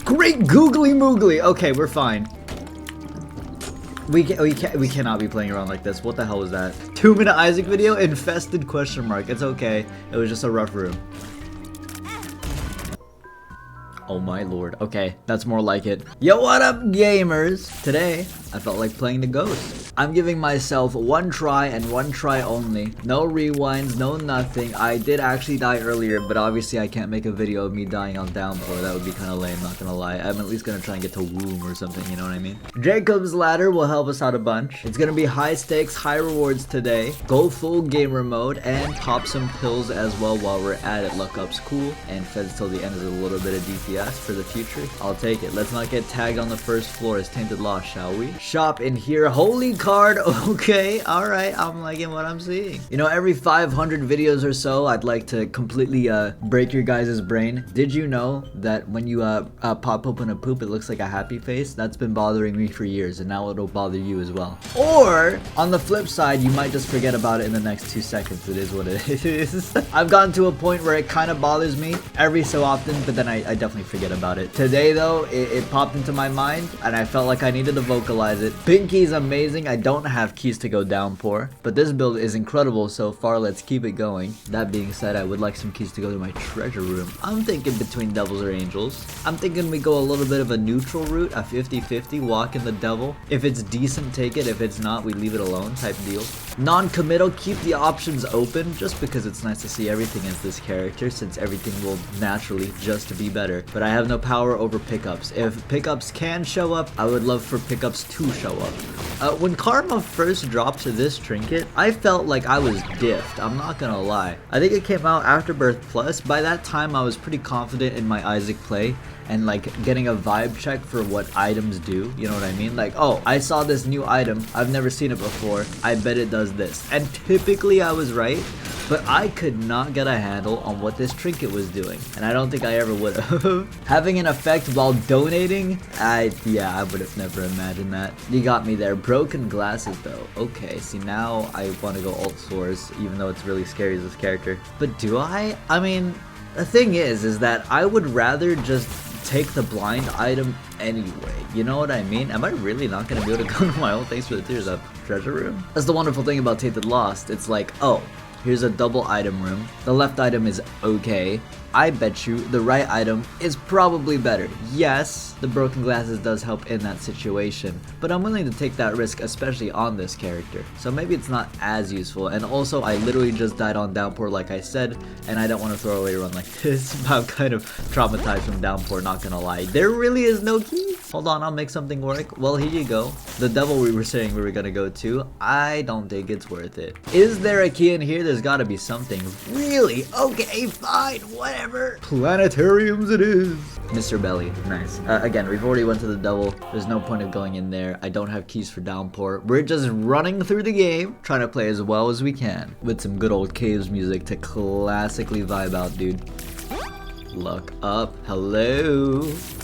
Great googly moogly. Okay, we're fine. We cannot be playing around like this. What the hell was that? 2-minute Isaac video? Infested question mark. It's okay. It was just a rough room. Oh my lord. Okay, that's more like it. Yo, what up, gamers? Today, I felt like playing the ghost. I'm giving myself one try and one try only. No rewinds, no nothing. I did actually die earlier, but obviously I can't make a video of me dying on downpour. That would be kind of lame, not gonna lie. I'm at least gonna try and get to womb or something, you know what I mean? Jacob's ladder will help us out a bunch. It's gonna be high stakes, high rewards today. Go full gamer mode and pop some pills as well while we're at it. Luck up's cool and feds till the end is a little bit of DPS for the future. I'll take it. Let's not get tagged on the first floor as Tainted Lost, shall we? Shop in here. Holy card. Okay, alright. I'm liking what I'm seeing. You know, every 500 videos or so, I'd like to completely break your guys' brain. Did you know that when you pop open a poop, it looks like a happy face? That's been bothering me for years, and now it'll bother you as well. Or, on the flip side, you might just forget about it in the next 2 seconds. It is what it is. I've gotten to a point where it kind of bothers me every so often, but then I definitely forget about it. Today though, it popped into my mind and I felt like I needed to vocalize it. Pinky's amazing. I don't have keys to go downpour, but this build is incredible so far. Let's keep it going. That being said, I would like some keys to go to my treasure room. I'm thinking between devils or angels. I'm thinking we go a little bit of a neutral route, a 50-50, walk in the devil. If it's decent, take it. If it's not, we leave it alone type deal. Non-committal, keep the options open just because it's nice to see everything as this character, since everything will naturally just be better. But I have no power over pickups. If pickups can show up, I would love for pickups to show up. When Karma first dropped to this trinket, I felt like I was diffed. I'm not gonna lie. I think it came out after Birth Plus. By that time, I was pretty confident in my Isaac play and like getting a vibe check for what items do, you know what I mean? Like, oh, I saw this new item, I've never seen it before, I bet it does this. And typically I was right, but I could not get a handle on what this trinket was doing, and I don't think I ever would have. Having an effect while donating, yeah, I would have never imagined that. You got me there. Broken glasses though. Okay, see, now I want to go alt source, even though it's really scary as this character. But do I? I mean, the thing is that I would rather just take the blind item anyway, you know what I mean? Am I really not gonna be able to go to my own thanks for the tears up treasure room? That's the wonderful thing about Tainted Lost. It's like, oh, here's a double item room. The left item is okay. I bet you the right item is probably better. Yes, the broken glasses does help in that situation, but I'm willing to take that risk, especially on this character. So maybe it's not as useful. And also, I literally just died on downpour like I said, and I don't want to throw away a run like this. I'm kind of traumatized from downpour, not gonna lie. There really is no key. Hold on, I'll make something work. Well, here you go. The devil we were saying we were gonna go to, I don't think it's worth it. Is there a key in here? There's gotta be something. Really? Okay, fine, whatever. Planetariums it is. Mr. Belly, nice. Again, we've already went to the devil. There's no point of going in there. I don't have keys for downpour. We're just running through the game, trying to play as well as we can, with some good old caves music to classically vibe out, dude. Look up. Hello.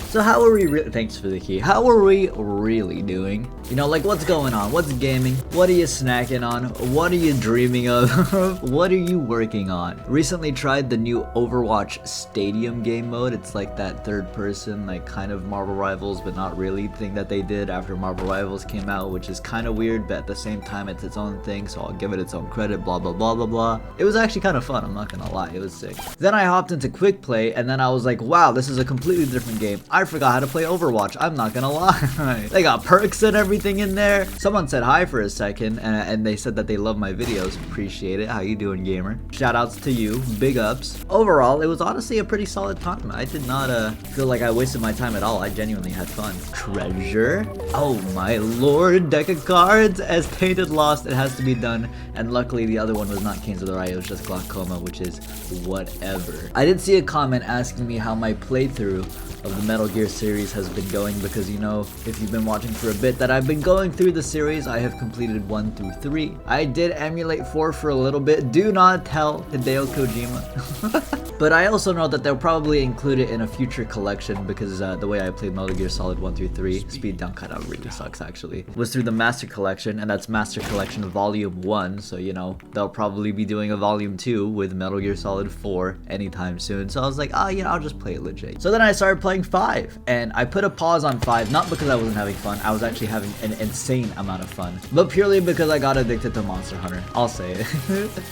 So how are we thanks for the key. How are we really doing? You know, like, what's going on? What's gaming? What are you snacking on? What are you dreaming of? What are you working on? Recently tried the new Overwatch Stadium game mode. It's like that third person, like kind of Marvel Rivals, but not really thing that they did after Marvel Rivals came out, which is kind of weird, but at the same time it's its own thing, so I'll give it its own credit, blah blah blah blah blah. It was actually kind of fun, I'm not gonna lie, it was sick. Then I hopped into quick play, and then I was like, wow, this is a completely different game. I forgot how to play Overwatch, I'm not gonna lie. They got perks and everything in there. Someone said hi for a second, and they said that they love my videos. Appreciate it. How you doing, gamer? Shout outs to you. Big ups. Overall, it was honestly a pretty solid time. I did not feel like I wasted my time at all. I genuinely had fun. Treasure? Oh my lord. Deck of cards. As Tainted Lost, it has to be done. And luckily, the other one was not Canes of the Right. It was just Glaucoma, which is whatever. I did see a comment asking me how my playthrough of the Metal Gear series has been going, because you know, if you've been watching for a bit, that I've been going through the series. I have completed 1 through 3. I did emulate 4 for a little bit. Do not tell Hideo Kojima. but I also know that they'll probably include it in a future collection because the way I played Metal Gear Solid 1 through 3, speed down kind of really sucks actually, was through the Master Collection, and that's Master Collection Volume 1, so you know, they'll probably be doing a Volume 2 with Metal Gear Solid 4 anytime soon, so I was like, oh, you know, I'll just play it legit. So then I started playing 5, and I put a pause on 5, not because I wasn't having fun, I was actually having an insane amount of fun, but purely because I got addicted to Monster Hunter, I'll say it.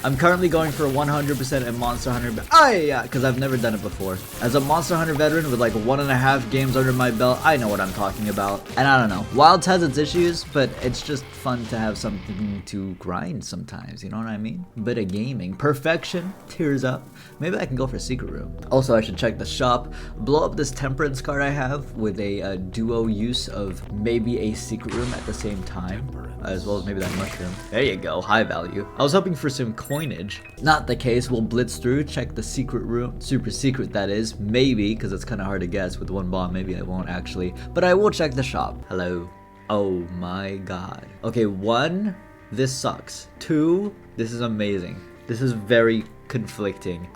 I'm currently going for 100% in Monster Hunter, but yeah, because I've never done it before. As a Monster Hunter veteran with like 1.5 games under my belt, I know what I'm talking about. And I don't know, Wilds has its issues, but it's just fun to have something to grind sometimes, you know what I mean? Bit of gaming. Perfection, tears up. Maybe I can go for Secret Room. Also, I should check the shop, blow up this Temperance card I have with a duo use of maybe a Secret Room at the same time, as well as maybe that mushroom. There you go, high value. I was hoping for some coinage. Not the case. We'll blitz through, check the secret room, super secret that is, maybe, because it's kind of hard to guess with one bomb. Maybe I won't actually, but I will check the shop. Hello. Oh my god. Okay, 1, this sucks. 2, this is amazing. This is very conflicting.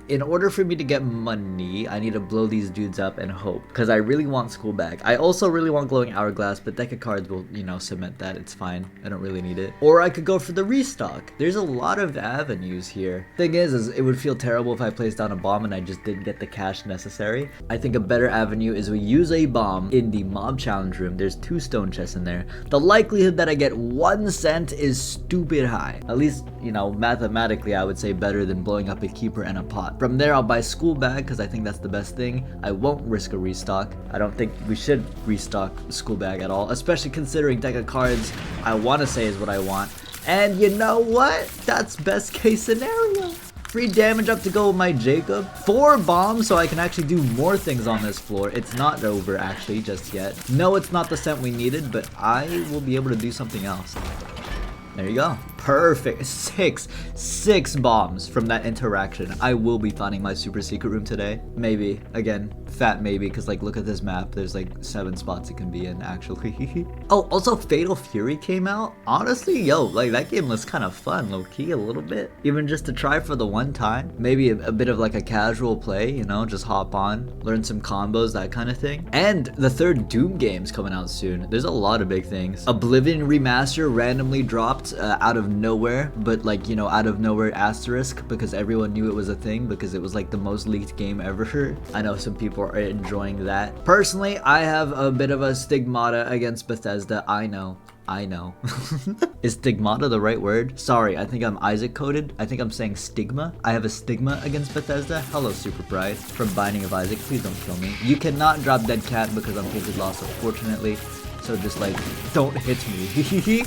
In order for me to get money, I need to blow these dudes up and hope, because I really want School Bag. I also really want Glowing Hourglass, but deck of cards will, you know, cement that. It's fine. I don't really need it. Or I could go for the restock. There's a lot of avenues here. Thing is it would feel terrible if I placed down a bomb and I just didn't get the cash necessary. I think a better avenue is we use a bomb in the mob challenge room. There's 2 stone chests in there. The likelihood that I get 1 cent is stupid high. At least, you know, mathematically, I would say better than blowing up a keeper and a pot. From there, I'll buy School Bag because I think that's the best thing. I won't risk a restock. I don't think we should restock School Bag at all, especially considering deck of cards I want to say is what I want. And you know what? That's best case scenario. Free damage up to go with my Jacob. 4 bombs so I can actually do more things on this floor. It's not over actually just yet. No, it's not the cent we needed, but I will be able to do something else. There you go. Perfect. 6 bombs from that interaction. I will be finding my super secret room today. Maybe. Again, fat maybe, because like look at this map. There's like 7 spots it can be in actually. Oh, also Fatal Fury came out. Honestly, yo, like that game was kind of fun, low-key a little bit. Even just to try for the one time. Maybe a bit of like a casual play, you know, just hop on, learn some combos, that kind of thing. And the 3rd Doom game's coming out soon. There's a lot of big things. Oblivion Remaster randomly dropped out of nowhere, but like, you know, out of nowhere asterisk, because everyone knew it was a thing because it was like the most leaked game ever. I know some people are enjoying that. Personally, I have a bit of a stigmata against Bethesda. I know. Is stigmata the right word? Sorry, I think I'm Isaac coded. I think I'm saying stigma. I have a stigma against Bethesda. Hello, Super Pride. From Binding of Isaac, please don't kill me. You cannot drop Dead Cat because I'm Tainted Lost, unfortunately. So just like, don't hit me.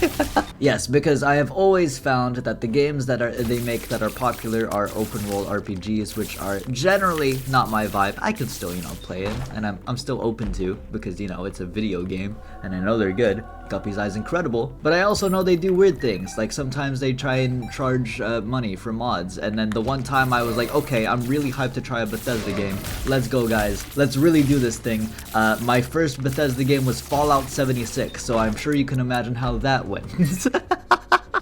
Yes, because I have always found that the games that they make that are popular are open world RPGs, which are generally not my vibe. I could still, you know, play it, and I'm still open to, because, you know, it's a video game, and I know they're good. Guppy's Eye's incredible, but I also know they do weird things. Like sometimes they try and charge money for mods, and then the one time I was like, okay, I'm really hyped to try a Bethesda game. Let's go, guys. Let's really do this thing. My first Bethesda game was Fallout 76, so I'm sure you can imagine how that went.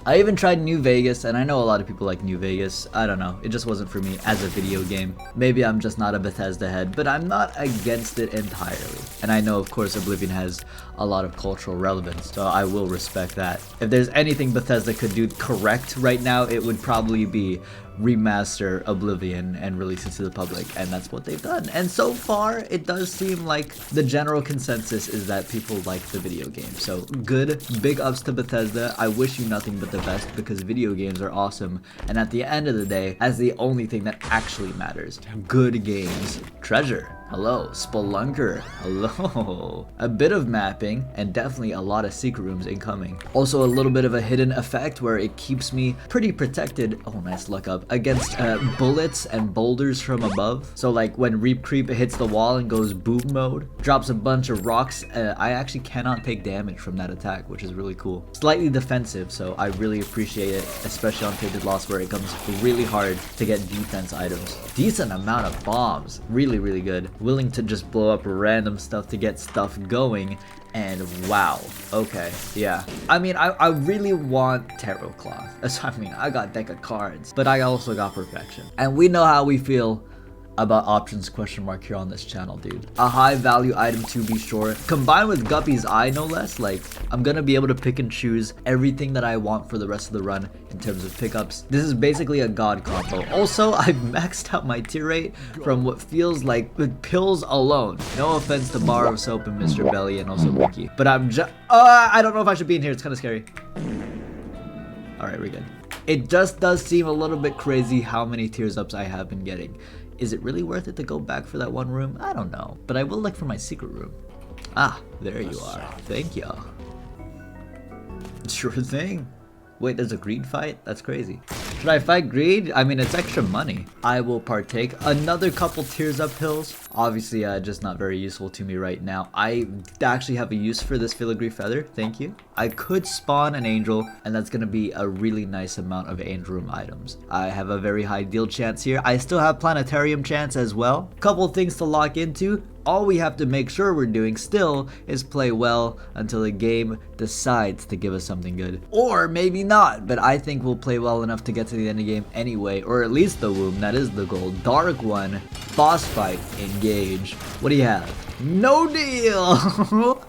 I even tried New Vegas, and I know a lot of people like New Vegas. I don't know, it just wasn't for me as a video game. Maybe I'm just not a Bethesda head, but I'm not against it entirely. And I know, of course, Oblivion has a lot of cultural relevance, so I will respect that. If there's anything Bethesda could do correct right now, it would probably be remaster Oblivion and release it to the public, and that's what they've done. And so far, it does seem like the general consensus is that people like the video game. So good, big ups to Bethesda. I wish you nothing but the best, because video games are awesome, and at the end of the day, that's the only thing that actually matters. Good games. Treasure. Hello. Spelunker. Hello. A bit of mapping, and definitely a lot of secret rooms incoming. Also a little bit of a hidden effect where it keeps me pretty protected, oh nice luck up, against bullets and boulders from above. So like when Reap Creep hits the wall and goes boom mode, drops a bunch of rocks, I actually cannot take damage from that attack, which is really cool. Slightly defensive, so I really really appreciate it, especially on Tainted where it comes really hard to get defense items. Decent amount of bombs, really, really good. Willing to just blow up random stuff to get stuff going. And wow, okay, yeah. I mean, I really want Tarot Cloth. I mean, I got deck of cards, but I also got Perfection. And we know how we feel about options question mark here on this channel, dude. A high value item to be sure, combined with Guppy's Eye no less. Like, I'm gonna be able to pick and choose everything that I want for the rest of the run in terms of pickups. This is basically a god combo. Also, I've maxed out my tier rate from what feels like with pills alone. No offense to Bar of Soap and Mr. Belly and also Wiki, but I'm just I don't know if I should be in here. It's kind of scary. All right, we're good. It just does seem a little bit crazy how many tiers ups I have been getting. Is it really worth it to go back for that one room? I don't know, but I will look for my secret room. Ah, there you are. Thank you. Sure thing. Wait, there's a greed fight? That's crazy. Should I fight greed? I mean, it's extra money. I will partake. Another couple tiers up hills. Obviously, just not very useful to me right now. I actually have a use for this filigree feather. Thank you. I could spawn an angel, and that's going to be a really nice amount of angel room items. I have a very high deal chance here. I still have planetarium chance as well. Couple things to lock into. All we have to make sure we're doing still is play well until the game decides to give us something good. Or maybe not, but I think we'll play well enough to get to the end of the game anyway, or at least the womb, that is the goal. Dark one, boss fight, engage. What do you have? No deal!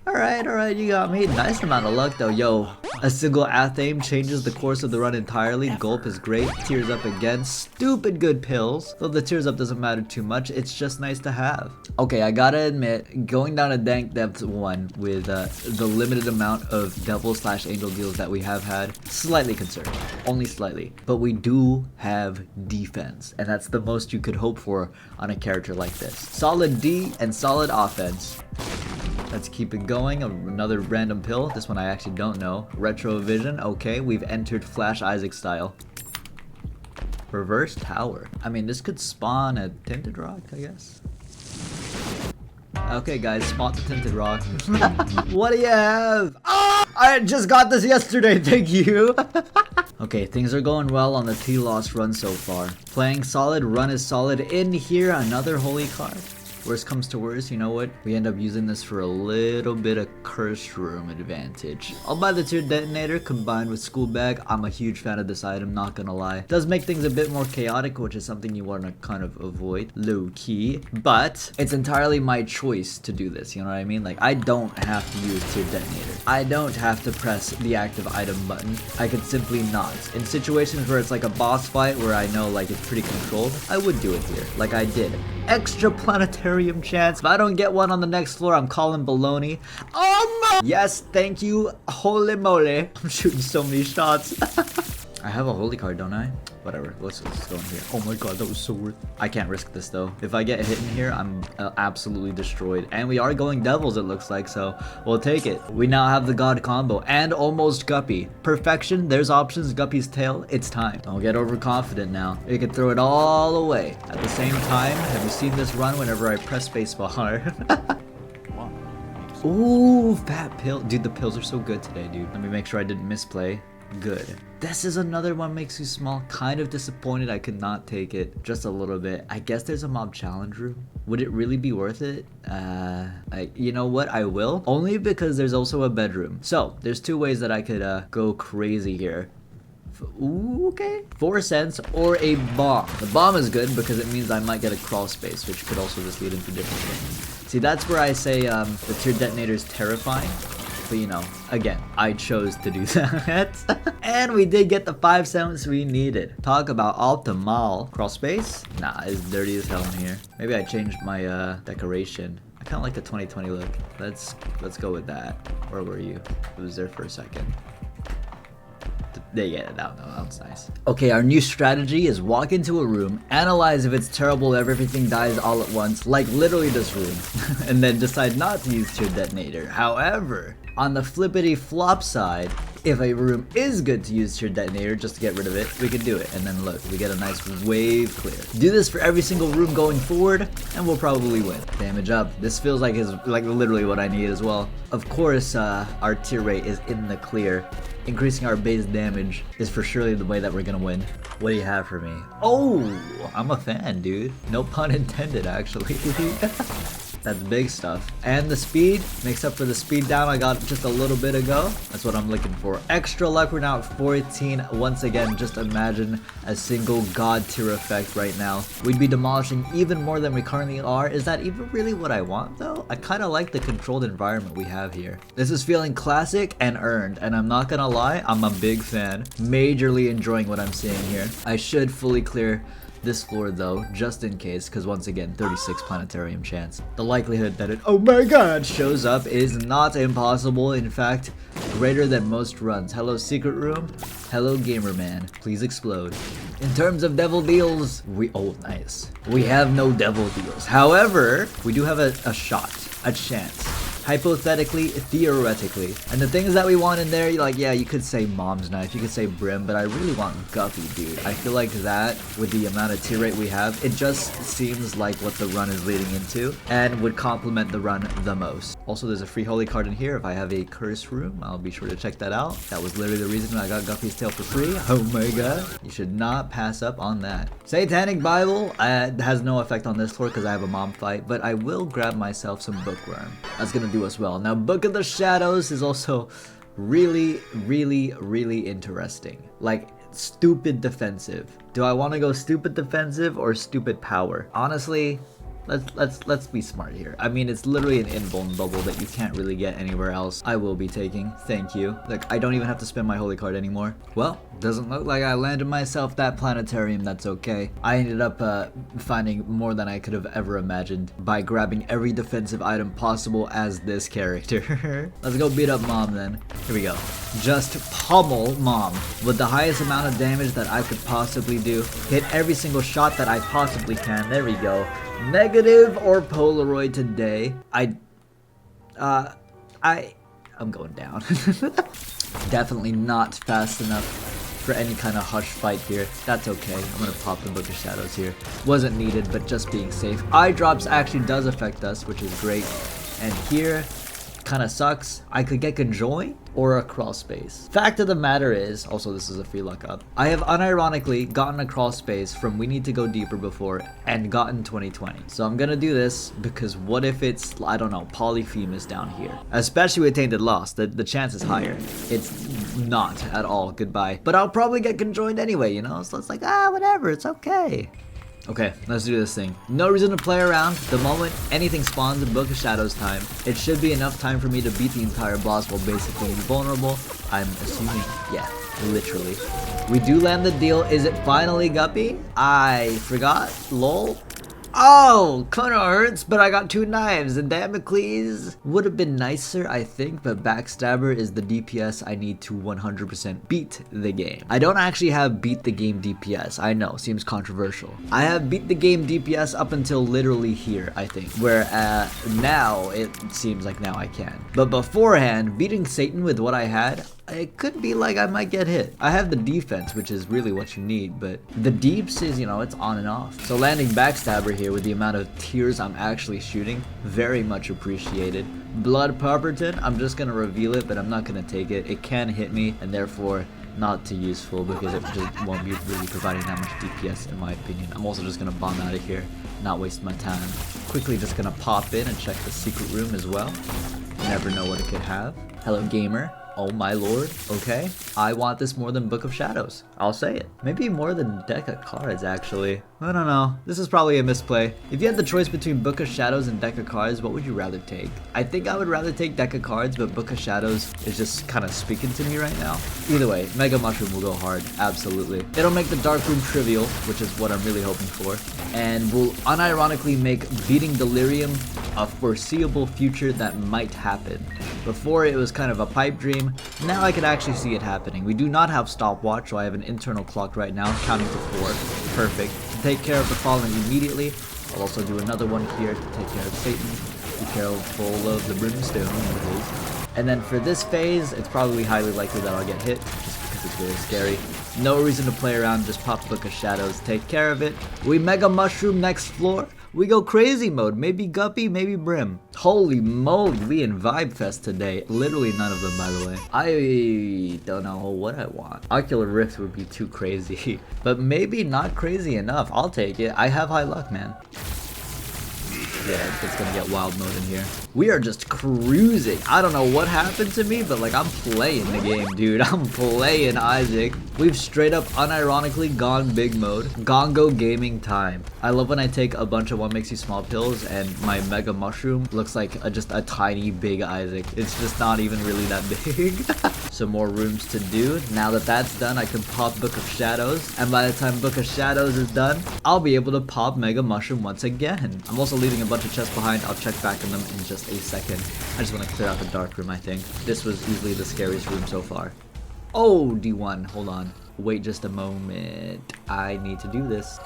Alright, you got me. Nice amount of luck though. Yo, a single athame changes the course of the run entirely. Gulp is great. Tears up again. Stupid good pills. Though the tears up doesn't matter too much, it's just nice to have. Okay, I gotta admit, going down a dank depth 1 with the limited amount of devil/angel deals that we have had, slightly concerned. Only slightly. But we do have defense, and that's the most you could hope for on a character like this. Solid D and solid offense. Let's keep it going. Another random pill. This one I actually don't know. Retrovision. Okay, we've entered Flash Isaac style. Reverse tower. I mean, this could spawn a tinted rock, I guess. Okay, guys, spot the tinted rock. What do you have? Oh, I just got this yesterday. Thank you. Okay, things are going well on the T-Loss run so far. Playing solid, run is solid. In here, another holy card. Worst comes to worst, you know what? We end up using this for a little bit of cursed room advantage. I'll buy the tier detonator combined with school bag. I'm a huge fan of this item, not gonna lie. Does make things a bit more chaotic, which is something you want to kind of avoid, low key. But it's entirely my choice to do this, you know what I mean? Like, I don't have to use tier detonator. I don't have to press the active item button. I could simply not. In situations where it's like a boss fight where I know like it's pretty controlled, I would do it here, like I did. Extra planetarium chance. If I don't get one on the next floor, I'm calling baloney. Yes, thank you. Holy moly. I'm shooting so many shots. I have a holy card, don't I? Whatever, let's go in here. Oh my god, that was so worth it. I can't risk this though. If I get hit in here, I'm absolutely destroyed. And we are going devils, it looks like, so we'll take it. We now have the god combo and almost Guppy. Perfection, there's options, Guppy's tail, it's time. Don't get overconfident now. You can throw it all away. At the same time, have you seen this run whenever I press spacebar? Ooh, fat pill. Dude, the pills are so good today, dude. Let me make sure I didn't misplay. Good. This is another one makes you small. Kind of disappointed I could not take it. Just a little bit. I guess there's a mob challenge room. Would it really be worth it? You know what? I will. Only because there's also a bedroom. So, there's two ways that I could go crazy here. Ooh, okay. 4 cents or a bomb. The bomb is good because it means I might get a crawl space, which could also just lead into different things. See, that's where I say the tier detonator is terrifying. But you know, again, I chose to do that. And we did get the 5 cents we needed. Talk about optimal. Crawl space? Nah, it's dirty as hell in here. Maybe I changed my decoration. I kind of like the 2020 look. Let's go with that. Where were you? It was there for a second. Yeah, that was nice. Okay, our new strategy is walk into a room, analyze if it's terrible if everything dies all at once, like literally this room, and then decide not to use tier detonator. However, on the flippity flop side, if a room is good to use your detonator just to get rid of it, we can do it. And then look, we get a nice wave clear. Do this for every single room going forward, and we'll probably win. Damage up. This feels like is like literally what I need as well. Of course, our tier rate is in the clear. Increasing our base damage is for surely the way that we're gonna win. What do you have for me? Oh, I'm a fan, dude. No pun intended, actually. That's big stuff. And the speed makes up for the speed down I got just a little bit ago. That's what I'm looking for. Extra luck, we're now at 14. Once again, just imagine a single god tier effect right now. We'd be demolishing even more than we currently are. Is that even really what I want though? I kind of like the controlled environment we have here. This is feeling classic and earned, and I'm not gonna lie, I'm a big fan. Majorly enjoying what I'm seeing here. I should fully clear this floor though, just in case, because once again, 36 Planetarium chance. The likelihood that it, oh my god, shows up is not impossible. In fact, greater than most runs. Hello secret room. Hello gamer man. Please explode. In terms of devil deals, oh nice. We have no devil deals. However, we do have a shot, a chance. Hypothetically, theoretically. And the things that we want in there, like, yeah, you could say Mom's Knife, you could say Brim, but I really want Guppy, dude. I feel like that, with the amount of tier rate we have, it just seems like what the run is leading into, and would complement the run the most. Also, there's a free holy card in here. If I have a curse room, I'll be sure to check that out. That was literally the reason I got Guppy's tail for free. Oh my god. You should not pass up on that. Satanic Bible has no effect on this floor because I have a mom fight, but I will grab myself some Bookworm. That's gonna do us well. Now, Book of the Shadows is also really interesting. Like, stupid defensive. Do I want to go stupid defensive or stupid power? Honestly, let's be smart here. I mean, it's literally an invuln bubble that you can't really get anywhere else. I will be taking. Thank you. Like, I don't even have to spend my holy card anymore. Well, doesn't look like I landed myself that planetarium. That's okay. I ended up finding more than I could have ever imagined by grabbing every defensive item possible as this character. Let's go beat up Mom then. Here we go. Just pummel Mom with the highest amount of damage that I could possibly do. Hit every single shot that I possibly can. There we go. Negative or Polaroid today. I'm going down. Definitely not fast enough for any kind of hush fight here. That's okay. I'm gonna pop the Book of Shadows here. Wasn't needed, but just being safe. Eye drops actually does affect us, which is great. And here, kind of sucks. I could get Conjoin or a crawl space. Fact of the matter is, also this is a free luck up, I have unironically gotten a crawl space from We Need to Go Deeper before and gotten 2020. So I'm gonna do this because what if it's, I don't know, Polyphemus down here? Especially with Tainted Lost, the chance is higher. It's not at all, goodbye. But I'll probably get conjoined anyway, you know? So it's like, whatever, it's okay. Okay, let's do this thing. No reason to play around. The moment anything spawns in Book of Shadows time, it should be enough time for me to beat the entire boss while basically invulnerable. I'm assuming, yeah, literally. We do land the deal. Is it finally Guppy? I forgot. Lol. Oh, kinda hurts, but I got 2 knives, and Damocles would have been nicer, I think, but Backstabber is the DPS I need to 100% beat the game. I don't actually have beat the game DPS, I know, seems controversial. I have beat the game DPS up until literally here, I think, where now it seems like now I can. But beforehand, beating Satan with what I had, it could be like I might get hit. I have the defense, which is really what you need, but the deeps is, you know, it's on and off. So landing Backstabber here with the amount of tears I'm actually shooting, very much appreciated. Blood Pupperton, I'm just gonna reveal it, but I'm not gonna take it. It can hit me, and therefore not too useful because it just won't be really providing that much DPS in my opinion. I'm also just gonna bomb out of here, not waste my time. Quickly just gonna pop in and check the secret room as well. You never know what it could have. Hello gamer. Oh my lord, okay. I want this more than Book of Shadows. I'll say it. Maybe more than Deck of Cards, actually. I don't know. This is probably a misplay. If you had the choice between Book of Shadows and Deck of Cards, what would you rather take? I think I would rather take Deck of Cards, but Book of Shadows is just kind of speaking to me right now. Either way, Mega Mushroom will go hard, absolutely. It'll make the Dark Room trivial, which is what I'm really hoping for, and will unironically make beating Delirium a foreseeable future that might happen. Before it was kind of a pipe dream, now I can actually see it happening. We do not have stopwatch, so I have an internal clock right now, counting to 4. Perfect. To take care of the fallen immediately, I'll also do another one here to take care of Satan, be careful of the Brimstone, And then for this phase, it's probably highly likely that I'll get hit, just because it's really scary. No reason to play around, just pop Book of Shadows, take care of it. We Mega Mushroom next floor. We go crazy mode, maybe Guppy, maybe Brim. Holy moly, we in Vibe Fest today. Literally none of them, by the way. I don't know what I want. Ocular Rift would be too crazy, but maybe not crazy enough. I'll take it. I have high luck, man. Yeah, it's gonna get wild mode in here. We are just cruising. I don't know what happened to me, but like I'm playing the game, dude. I'm playing Isaac. We've straight up unironically gone big mode. Gongo gaming time. I love when I take a bunch of What Makes You Small pills and my Mega Mushroom looks like just a tiny big Isaac. It's just not even really that big. Some more rooms to do. Now that that's done, I can pop Book of Shadows. And by the time Book of Shadows is done, I'll be able to pop Mega Mushroom once again. I'm also leaving a bunch of chests behind. I'll check back on them in just a second. I just want to clear out the dark room, I think. This was easily the scariest room so far. Oh, D1. Hold on. Wait just a moment. I need to do this.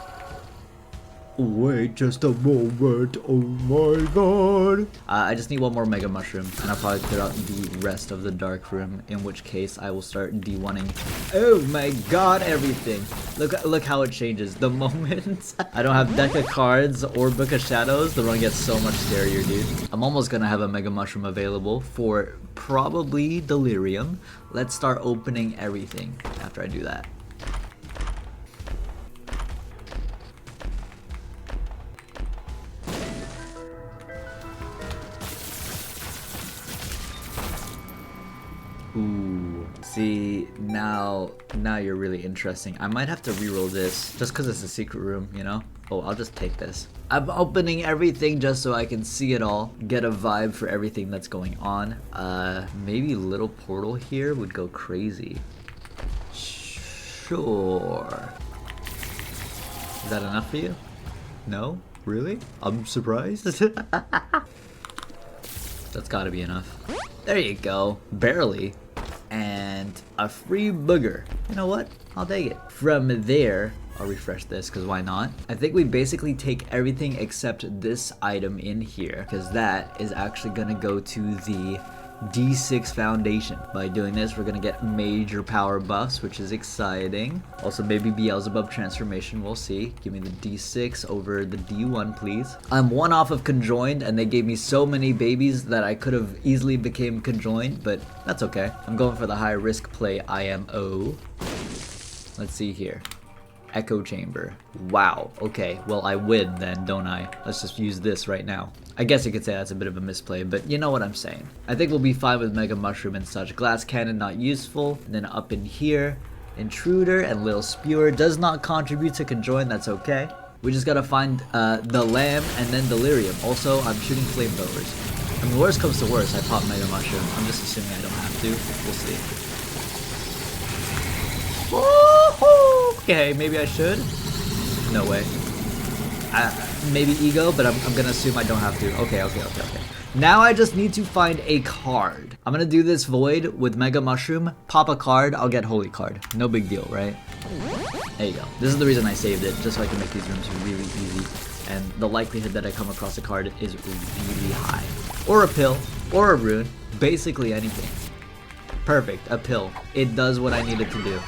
Wait just a moment, oh my god. I just need one more Mega Mushroom, and I'll probably clear out the rest of the dark room, in which case I will start D1ing. Oh my god, everything. Look how it changes the moment. I don't have deck of cards or Book of Shadows. The run gets so much scarier, dude. I'm almost gonna have a Mega Mushroom available for probably Delirium. Let's start opening everything after I do that. Ooh, see, now you're really interesting. I might have to reroll this just because it's a secret room, you know? Oh, I'll just take this. I'm opening everything just so I can see it all, get a vibe for everything that's going on. Maybe little portal here would go crazy. Sure. Is that enough for you? No? Really? I'm surprised. That's gotta be enough. There you go. Barely. And a free booger. You know what? I'll take it. From there, I'll refresh this because why not? I think we basically take everything except this item in here because that is actually going to go to the D6 foundation. By doing this, we're gonna get major power buffs, which is exciting. Also, maybe Beelzebub transformation, we'll see. Give me the D6 over the D1, please. I'm one off of conjoined, and they gave me so many babies that I could have easily became conjoined, but that's okay. I'm going for the high risk play IMO. Let's see here. Echo chamber. Wow. Okay, well I win then, don't I? Let's just use this right now. I guess you could say that's a bit of a misplay, but you know what I'm saying. I think we'll be fine with Mega Mushroom and such. Glass Cannon not useful. And then up in here, Intruder and Little Spewer does not contribute to conjoin, that's okay. We just gotta find the Lamb and then Delirium. Also, I'm shooting flamethrowers. I mean, worst comes to worst, I pop Mega Mushroom. I'm just assuming I don't have to. We'll see. Okay, maybe I should. No way. Maybe ego, but I'm gonna assume I don't have to. Okay. Now I just need to find a card. I'm gonna do this void with Mega Mushroom, pop a card, I'll get Holy Card. No big deal, right? There you go. This is the reason I saved it, just so I can make these rooms really easy. And the likelihood that I come across a card is really high. Or a pill, or a rune, basically anything. Perfect, a pill. It does what I needed to do.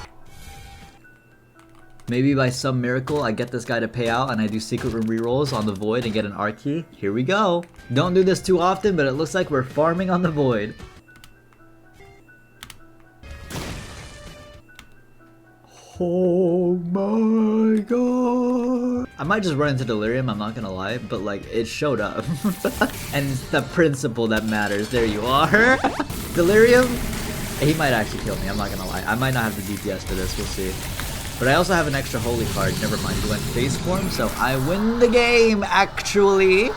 Maybe by some miracle, I get this guy to pay out and I do secret room rerolls on the void and get an R key. Here we go. Don't do this too often, but it looks like we're farming on the void. Oh my god. I might just run into Delirium, I'm not gonna lie, but like, it showed up. And it's the principle that matters. There you are. Delirium, he might actually kill me, I'm not gonna lie. I might not have the DPS for this, we'll see. But I also have an extra holy card. Never mind, he went face form, so I win the game, actually.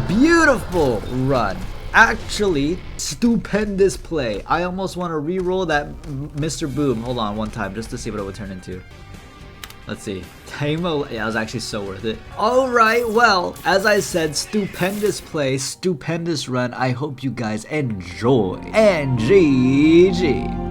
Beautiful run. Actually, stupendous play. I almost want to re-roll that Mr. Boom. Hold on one time, just to see what it would turn into. Let's see. Yeah, it was actually so worth it. Alright, well, as I said, stupendous play, stupendous run. I hope you guys enjoy. And GG.